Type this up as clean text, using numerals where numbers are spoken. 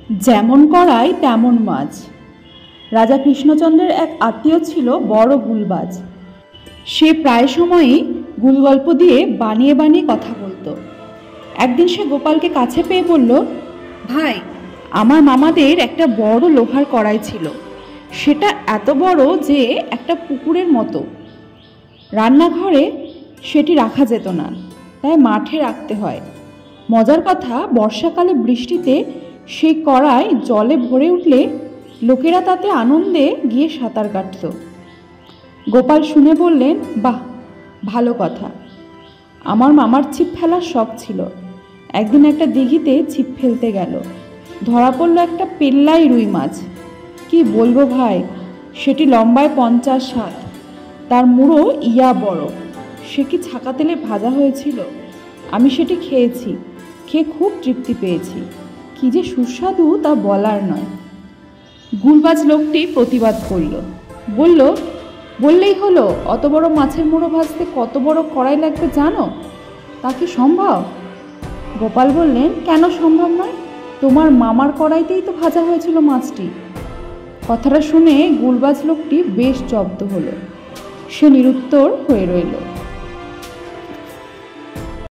যেমন কড়াই তেমন মাছ। রাজা কৃষ্ণচন্দ্রের এক আত্মীয় ছিল বড় গুলবাজ। সে প্রায় সময়ই গুলগল্প দিয়ে বানিয়ে বানিয়ে কথা বলতো। একদিন সে গোপালকে কাছে পেয়ে বলল, ভাই, আমার মামাদের একটা বড় লোহার কড়াই ছিল। সেটা এত বড় যে একটা পুকুরের মতো। রান্নাঘরে সেটি রাখা যেত না, তাই মাঠে রাখতে হয়। মজার কথা, বর্ষাকালে বৃষ্টিতে সেই কড়াই জলে ভরে উঠলে লোকেরা তাতে আনন্দে গিয়ে সাঁতার কাটত। গোপাল শুনে বললেন, বাহ, ভালো কথা। আমার মামার ছিপ ফেলার শখ ছিল। একদিন একটা দিঘিতে ছিপ ফেলতে গেল, ধরা পড়ল একটা পেল্লাই রুই মাছ। কি বলবো ভাই, সেটি লম্বায় 50 হাত, তার মুড়ো ইয়া বড়। সে কি ছাকা তেলে ভাজা হয়েছিল। আমি সেটি খেয়েছি, খেয়ে খুব তৃপ্তি পেয়েছি। কি যে সুস্বাদু তা বলার নয়। গুলবাজ লোকটি প্রতিবাদ করল, বলল, বললেই হলো, অত বড় মাছের মুড়ো ভাজতে কত বড় কড়াই লাগবে জানো? তা কি সম্ভব? গোপাল বললেন, কেন সম্ভব নয়? তোমার মামার কড়াইতেই তো ভাজা হয়েছিল মাছটি। কথাটা শুনে গুলবাজ লোকটি বেশ জব্দ হলো। সে নিরুত্তর হয়ে রইল।